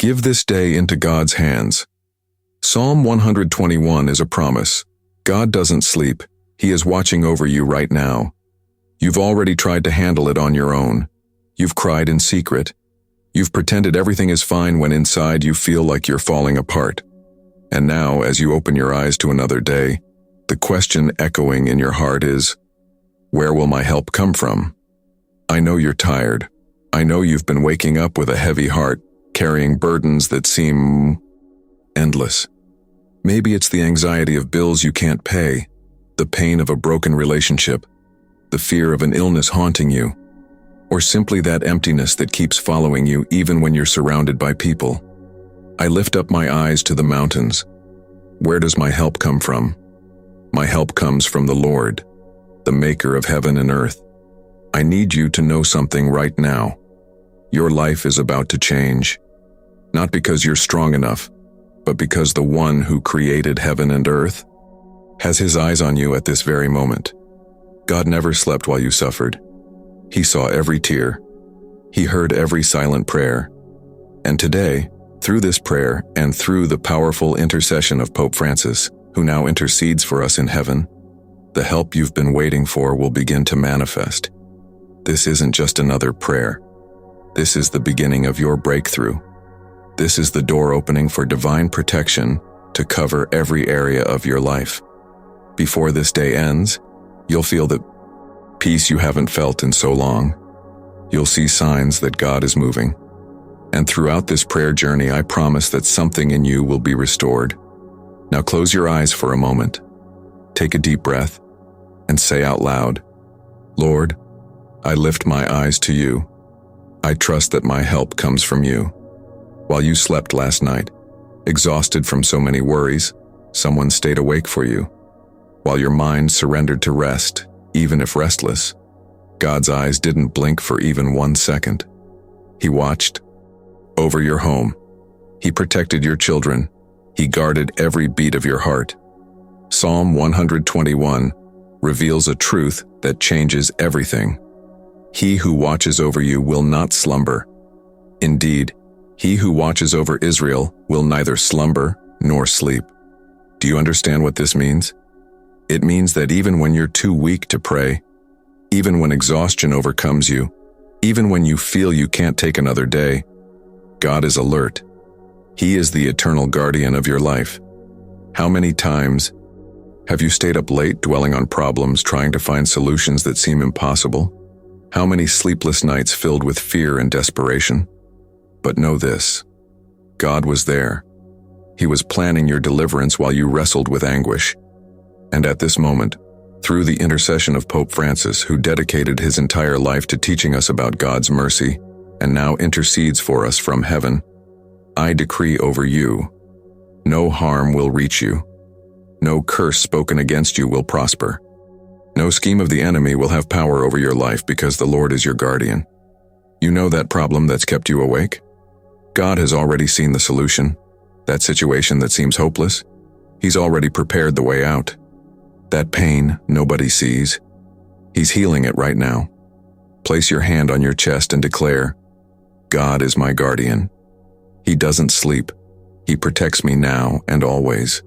Give this day into God's hands. Psalm 121 is a promise. God doesn't sleep. He is watching over you right now. You've already tried to handle it on your own. You've cried in secret. You've pretended everything is fine when inside you feel like you're falling apart. And now, as you open your eyes to another day, the question echoing in your heart is, where will my help come from? I know you're tired. I know you've been waking up with a heavy heart, carrying burdens that seem endless. Maybe it's the anxiety of bills you can't pay, the pain of a broken relationship, the fear of an illness haunting you, or simply that emptiness that keeps following you even when you're surrounded by people. I lift up my eyes to the mountains. Where does my help come from? My help comes from the Lord, the maker of heaven and earth. I need you to know something right now. Your life is about to change. Not because you're strong enough, but because the one who created heaven and earth has his eyes on you at this very moment. God never slept while you suffered. He saw every tear. He heard every silent prayer. And today, through this prayer and through the powerful intercession of Pope Francis, who now intercedes for us in heaven, the help you've been waiting for will begin to manifest. This isn't just another prayer. This is the beginning of your breakthrough. This is the door opening for divine protection to cover every area of your life. Before this day ends, you'll feel the peace you haven't felt in so long. You'll see signs that God is moving. And throughout this prayer journey, I promise that something in you will be restored. Now close your eyes for a moment. Take a deep breath and say out loud, Lord, I lift my eyes to you. I trust that my help comes from you. While you slept last night, exhausted from so many worries, someone stayed awake for you. While your mind surrendered to rest, even if restless, God's eyes didn't blink for even 1 second. He watched over your home. He protected your children. He guarded every beat of your heart. Psalm 121 reveals a truth that changes everything. He who watches over you will not slumber. Indeed, he who watches over Israel will neither slumber nor sleep. Do you understand what this means? It means that even when you're too weak to pray, even when exhaustion overcomes you, even when you feel you can't take another day, God is alert. He is the eternal guardian of your life. How many times have you stayed up late dwelling on problems, trying to find solutions that seem impossible? How many sleepless nights filled with fear and desperation? But know this, God was there. He was planning your deliverance while you wrestled with anguish. And at this moment, through the intercession of Pope Francis, who dedicated his entire life to teaching us about God's mercy, and now intercedes for us from heaven, I decree over you, no harm will reach you. No curse spoken against you will prosper. No scheme of the enemy will have power over your life because the Lord is your guardian. You know that problem that's kept you awake? God has already seen the solution. That situation that seems hopeless, He's already prepared the way out. That pain nobody sees, He's healing it right now. Place your hand on your chest and declare, God is my guardian. He doesn't sleep. He protects me now and always.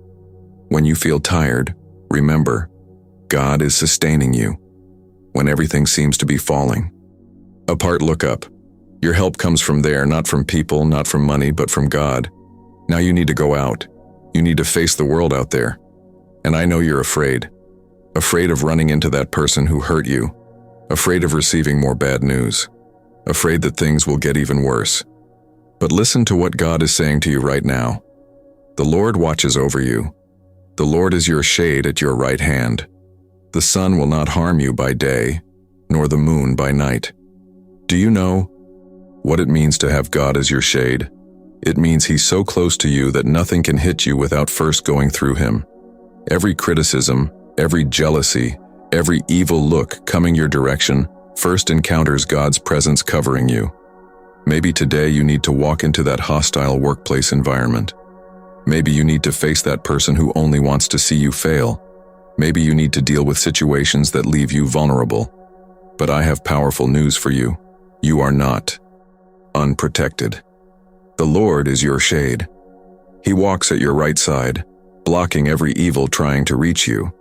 When you feel tired, remember, God is sustaining you. When everything seems to be falling apart, look up. Your help comes from there, not from people, not from money, but from God. Now you need to go out. You need to face the world out there. And I know you're afraid. Afraid of running into that person who hurt you. Afraid of receiving more bad news. Afraid that things will get even worse. But listen to what God is saying to you right now. The Lord watches over you. The Lord is your shade at your right hand. The sun will not harm you by day, nor the moon by night. Do you know what it means to have God as your shade? It means He's so close to you that nothing can hit you without first going through Him. Every criticism, every jealousy, every evil look coming your direction first encounters God's presence covering you. Maybe today you need to walk into that hostile workplace environment. Maybe you need to face that person who only wants to see you fail. Maybe you need to deal with situations that leave you vulnerable. But I have powerful news for you. You are not unprotected. The Lord is your shade. He walks at your right side, blocking every evil trying to reach you.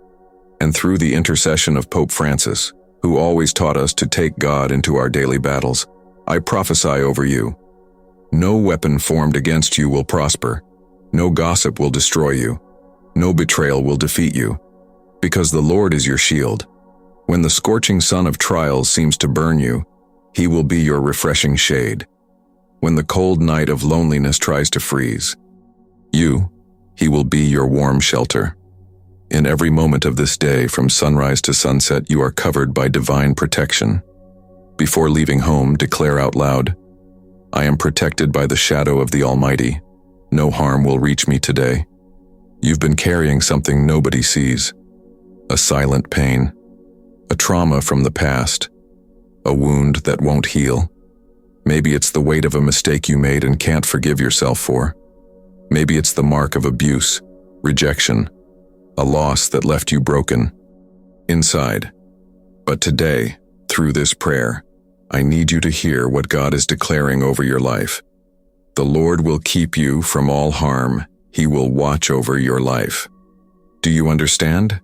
And through the intercession of Pope Francis, who always taught us to take God into our daily battles, I prophesy over you. No weapon formed against you will prosper. No gossip will destroy you. No betrayal will defeat you. Because the Lord is your shield. When the scorching sun of trials seems to burn you, He will be your refreshing shade. When the cold night of loneliness tries to freeze you, He will be your warm shelter. In every moment of this day, from sunrise to sunset, you are covered by divine protection. Before leaving home, declare out loud, I am protected by the shadow of the Almighty. No harm will reach me today. You've been carrying something nobody sees. A silent pain. A trauma from the past. A wound that won't heal. Maybe it's the weight of a mistake you made and can't forgive yourself for. Maybe it's the mark of abuse, rejection, a loss that left you broken inside. But today, through this prayer, I need you to hear what God is declaring over your life. The Lord will keep you from all harm. He will watch over your life. Do you understand?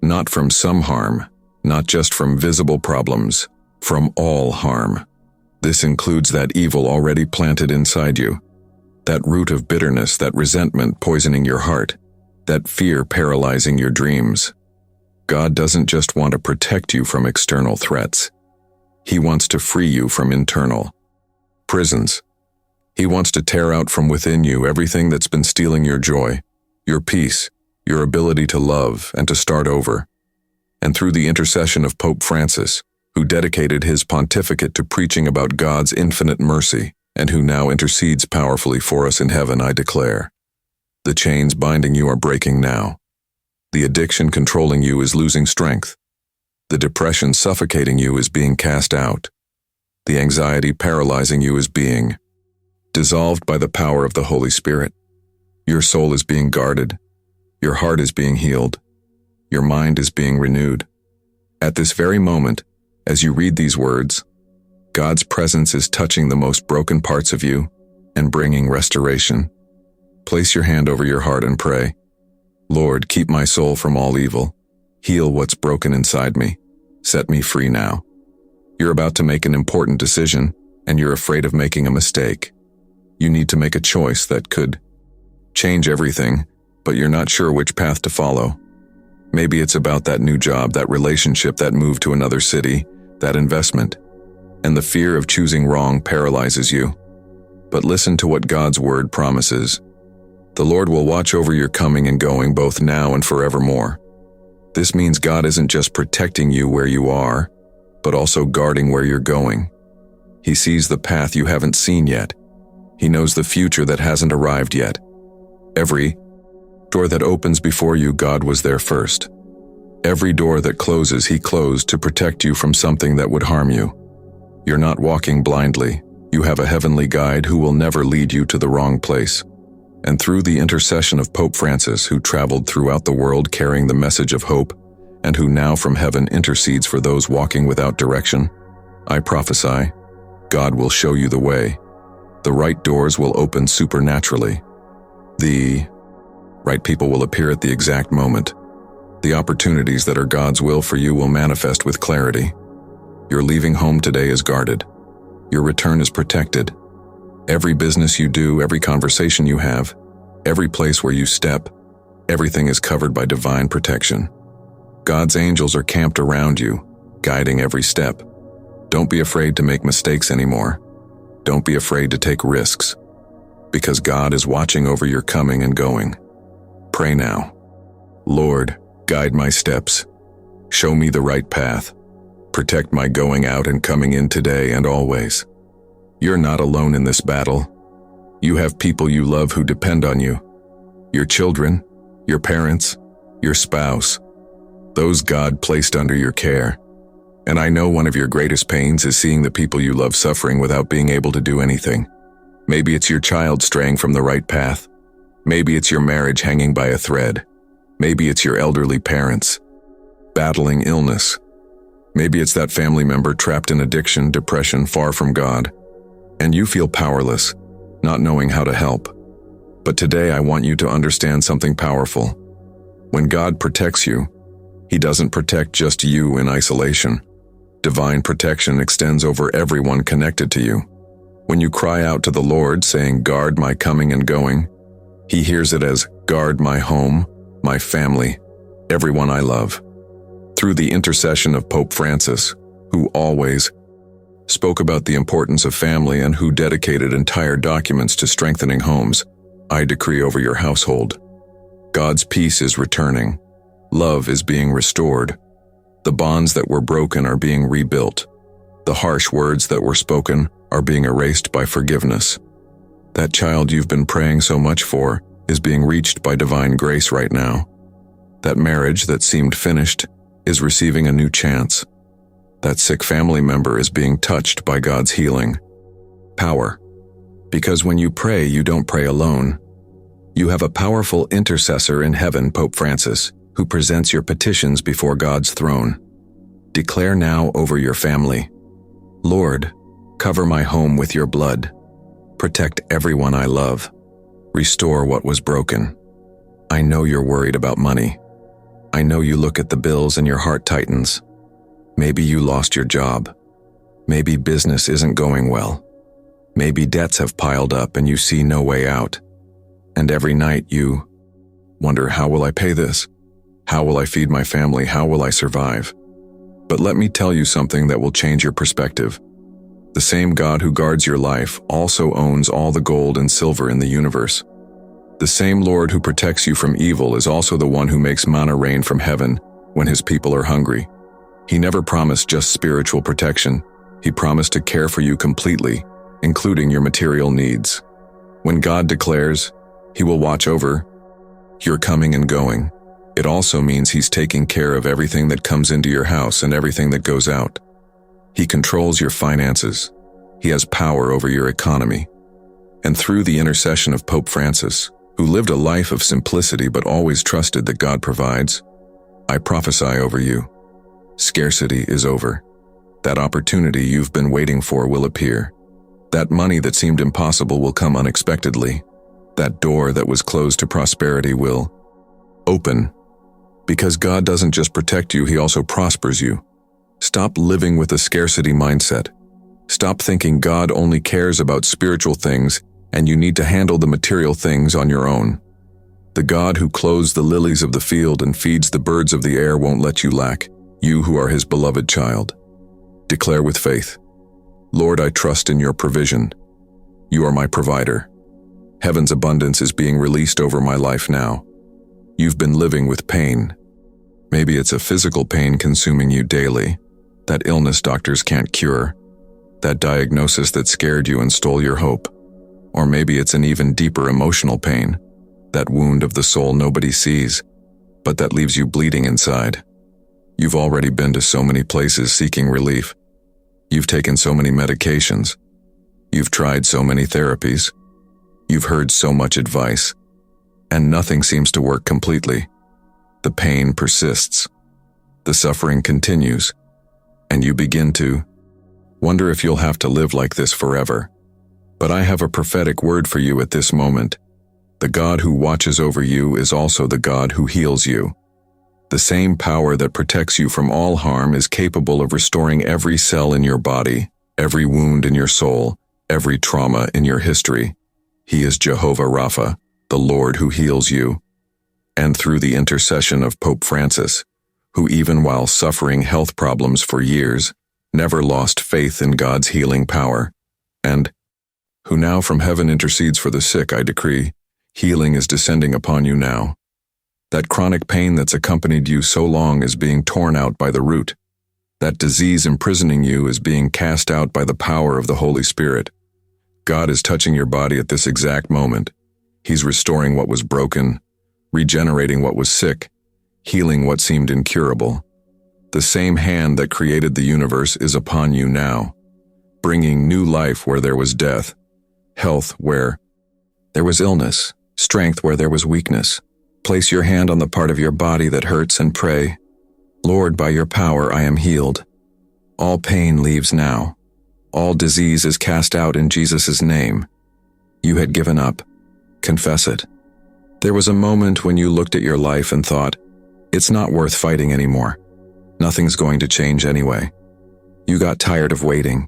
Not from some harm, not just from visible problems, from all harm. This includes that evil already planted inside you, that root of bitterness, that resentment poisoning your heart, that fear paralyzing your dreams. God doesn't just want to protect you from external threats. He wants to free you from internal prisons. He wants to tear out from within you everything that's been stealing your joy, your peace, your ability to love and to start over. And through the intercession of Pope Francis, who dedicated his pontificate to preaching about God's infinite mercy, and who now intercedes powerfully for us in heaven, I declare, the chains binding you are breaking now. The addiction controlling you is losing strength. The depression suffocating you is being cast out. The anxiety paralyzing you is being dissolved by the power of the Holy Spirit. Your soul is being guarded. Your heart is being healed. Your mind is being renewed. At this very moment, as you read these words, God's presence is touching the most broken parts of you and bringing restoration. Place your hand over your heart and pray, Lord, keep my soul from all evil. Heal what's broken inside me. Set me free now. You're about to make an important decision, and you're afraid of making a mistake. You need to make a choice that could change everything, but you're not sure which path to follow. Maybe it's about that new job, that relationship, that move to another city, that investment. And the fear of choosing wrong paralyzes you. But listen to what God's word promises. The Lord will watch over your coming and going both now and forevermore. This means God isn't just protecting you where you are, but also guarding where you're going. He sees the path you haven't seen yet. He knows the future that hasn't arrived yet. Every door that opens before you, God was there first. Every door that closes, He closed to protect you from something that would harm you. You're not walking blindly. You have a heavenly guide who will never lead you to the wrong place. And through the intercession of Pope Francis, who traveled throughout the world carrying the message of hope, and who now from heaven intercedes for those walking without direction, I prophesy, God will show you the way. The right doors will open supernaturally. The right people will appear at the exact moment. The opportunities that are God's will for you will manifest with clarity. Your leaving home today is guarded. Your return is protected. Every business you do, every conversation you have, every place where you step, everything is covered by divine protection. God's angels are camped around you, guiding every step. Don't be afraid to make mistakes anymore. Don't be afraid to take risks, because God is watching over your coming and going. Pray now. Lord, guide my steps. Show me the right path. Protect my going out and coming in today and always. You're not alone in this battle. You have people you love who depend on you. Your children, your parents, your spouse, those God placed under your care. And I know one of your greatest pains is seeing the people you love suffering without being able to do anything. Maybe it's your child straying from the right path. Maybe it's your marriage hanging by a thread. Maybe it's your elderly parents battling illness. Maybe it's that family member trapped in addiction, depression, far from God. And you feel powerless. not knowing how to help. But today I want you to understand something powerful. When God protects you, He doesn't protect just you in isolation. Divine protection extends over everyone connected to you. When you cry out to the Lord saying, "Guard my coming and going," He hears it as, "Guard my home, my family, everyone I love." Through the intercession of Pope Francis, who always spoke about the importance of family and who dedicated entire documents to strengthening homes, I decree over your household. God's peace is returning. Love is being restored. The bonds that were broken are being rebuilt. The harsh words that were spoken are being erased by forgiveness. That child you've been praying so much for is being reached by divine grace right now. That marriage that seemed finished is receiving a new chance. That sick family member is being touched by God's healing power. Because when you pray, you don't pray alone. You have a powerful intercessor in heaven, Pope Francis, who presents your petitions before God's throne. Declare now over your family, "Lord, cover my home with your blood. Protect everyone I love. Restore what was broken. I know you're worried about money. I know you look at the bills and your heart tightens. Maybe you lost your job. Maybe business isn't going well. Maybe debts have piled up and you see no way out. And every night you wonder, how will I pay this? How will I feed my family? How will I survive?" But let me tell you something that will change your perspective. The same God who guards your life also owns all the gold and silver in the universe. The same Lord who protects you from evil is also the one who makes manna rain from heaven when His people are hungry. He never promised just spiritual protection. He promised to care for you completely, including your material needs. When God declares He will watch over your coming and going, it also means He's taking care of everything that comes into your house and everything that goes out. He controls your finances. He has power over your economy. And through the intercession of Pope Francis, who lived a life of simplicity but always trusted that God provides, I prophesy over you. Scarcity is over. That opportunity you've been waiting for will appear. That money that seemed impossible will come unexpectedly. That door that was closed to prosperity will open. Because God doesn't just protect you, He also prospers you. Stop living with a scarcity mindset. Stop thinking God only cares about spiritual things and you need to handle the material things on your own. The God who clothes the lilies of the field and feeds the birds of the air won't let you lack, you who are His beloved child. Declare with faith, "Lord, I trust in your provision. You are my provider. Heaven's abundance is being released over my life now. You've been living with pain. Maybe it's a physical pain consuming you daily, that illness doctors can't cure, that diagnosis that scared you and stole your hope. Or maybe it's an even deeper emotional pain, that wound of the soul nobody sees, but that leaves you bleeding inside. You've already been to so many places seeking relief. You've taken so many medications. You've tried so many therapies. You've heard so much advice, and nothing seems to work completely. The pain persists. The suffering continues, and you begin to wonder if you'll have to live like this forever. But I have a prophetic word for you at this moment. The God who watches over you is also the God who heals you. The same power that protects you from all harm is capable of restoring every cell in your body, every wound in your soul, every trauma in your history. He is Jehovah Rapha, the Lord who heals you. And through the intercession of Pope Francis, who even while suffering health problems for years, never lost faith in God's healing power, and who now from heaven intercedes for the sick, I decree, healing is descending upon you now. That chronic pain that's accompanied you so long is being torn out by the root. That disease imprisoning you is being cast out by the power of the Holy Spirit. God is touching your body at this exact moment. He's restoring what was broken, regenerating what was sick, healing what seemed incurable. The same hand that created the universe is upon you now, bringing new life where there was death, health where there was illness, strength where there was weakness. Place your hand on the part of your body that hurts and pray, "Lord, by your power I am healed." All pain leaves now. All disease is cast out in Jesus' name. You had given up. Confess it. There was a moment when you looked at your life and thought, it's not worth fighting anymore. Nothing's going to change anyway. You got tired of waiting,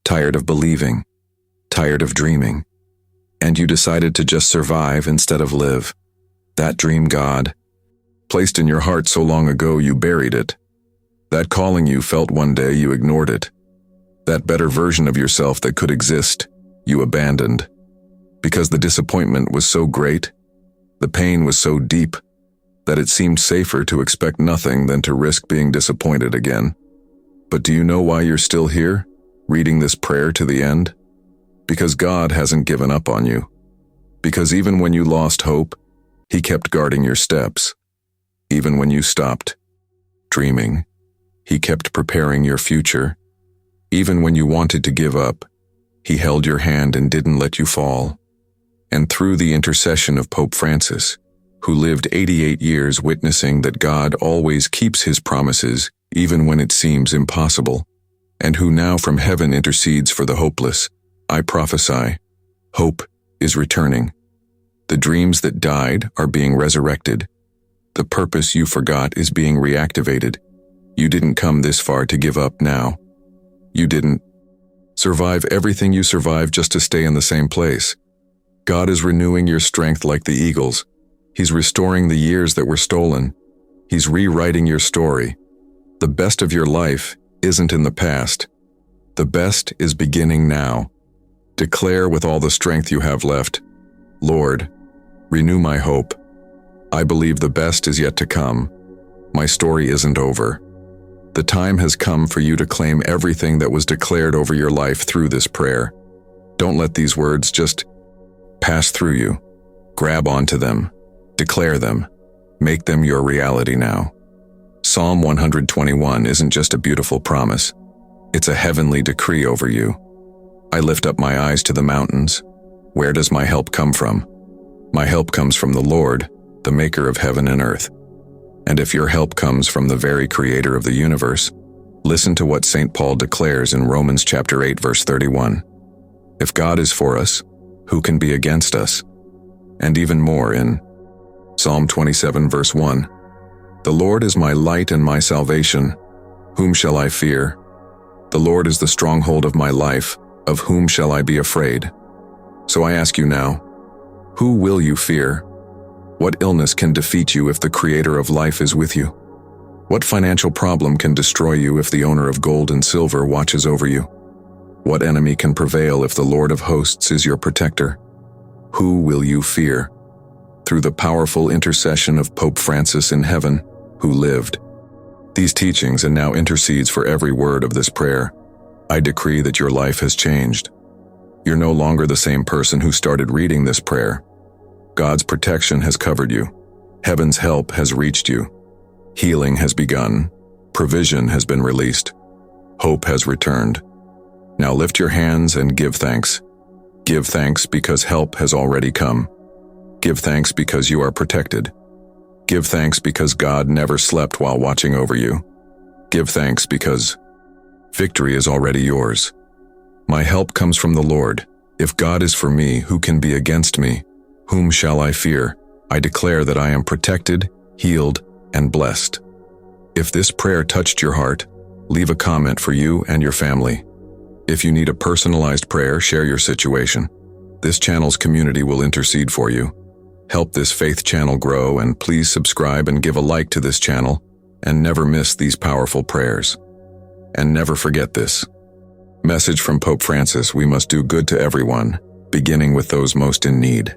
tired of believing, tired of dreaming, and you decided to just survive instead of live. That dream God placed in your heart so long ago you buried it. That calling you felt one day you ignored it. That better version of yourself that could exist, you abandoned. Because the disappointment was so great, the pain was so deep, that it seemed safer to expect nothing than to risk being disappointed again. But do you know why you're still here, reading this prayer to the end? Because God hasn't given up on you. Because even when you lost hope, He kept guarding your steps. Even when you stopped dreaming, He kept preparing your future. Even when you wanted to give up, He held your hand and didn't let you fall. And through the intercession of Pope Francis, who lived 88 years witnessing that God always keeps His promises even when it seems impossible, and who now from heaven intercedes for the hopeless, I prophesy, hope is returning. The dreams that died are being resurrected. The purpose you forgot is being reactivated. You didn't come this far to give up now. You didn't survive everything you survived just to stay in the same place. God is renewing your strength like the eagles. He's restoring the years that were stolen. He's rewriting your story. The best of your life isn't in the past. The best is beginning now. Declare with all the strength you have left, Lord, renew my hope. I believe the best is yet to come. My story isn't over. The time has come for you to claim everything that was declared over your life through this prayer. Don't let these words just pass through you. Grab onto them. Declare them. Make them your reality now. Psalm 121 isn't just a beautiful promise. It's a heavenly decree over you. I lift up my eyes to the mountains. Where does my help come from? My help comes from the Lord, the maker of heaven and earth. And if your help comes from the very creator of the universe, listen to what St. Paul declares in Romans chapter 8, verse 31. If God is for us, who can be against us? And even more in Psalm 27, verse 1. The Lord is my light and my salvation. Whom shall I fear? The Lord is the stronghold of my life. Of whom shall I be afraid? So I ask you now, who will you fear? What illness can defeat you if the creator of life is with you? What financial problem can destroy you if the owner of gold and silver watches over you? What enemy can prevail if the Lord of hosts is your protector? Who will you fear? Through the powerful intercession of Pope Francis in heaven, who lived these teachings and now intercedes for every word of this prayer, I decree that your life has changed. You're no longer the same person who started reading this prayer. God's protection has covered you. Heaven's help has reached you. Healing has begun. Provision has been released. Hope has returned. Now lift your hands and give thanks. Give thanks because help has already come. Give thanks because you are protected. Give thanks because God never slept while watching over you. Give thanks because victory is already yours. My help comes from the Lord. If God is for me, who can be against me? Whom shall I fear? I declare that I am protected, healed, and blessed. If this prayer touched your heart, leave a comment for you and your family. If you need a personalized prayer, share your situation. This channel's community will intercede for you. Help this faith channel grow, and please subscribe and give a like to this channel, and never miss these powerful prayers. And never forget this message from Pope Francis: we must do good to everyone, beginning with those most in need.